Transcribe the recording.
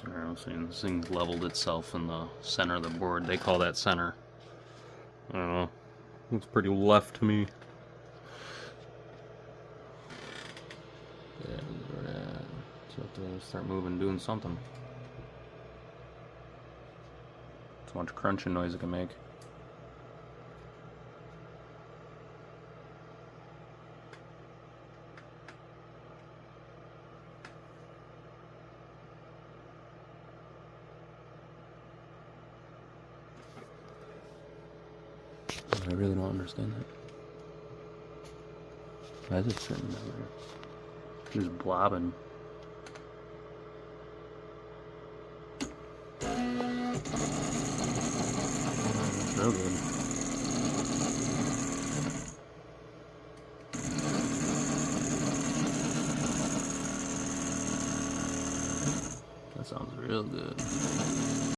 Alright, I'm seeing this thing leveled itself in the center of the board. They call that center. I don't know. Looks pretty left to me. Yeah, so have to start moving, doing something. So much crunching noise it can make. I really don't understand that. Why is it sitting down there? Just blobbing. That's real good. That sounds real good.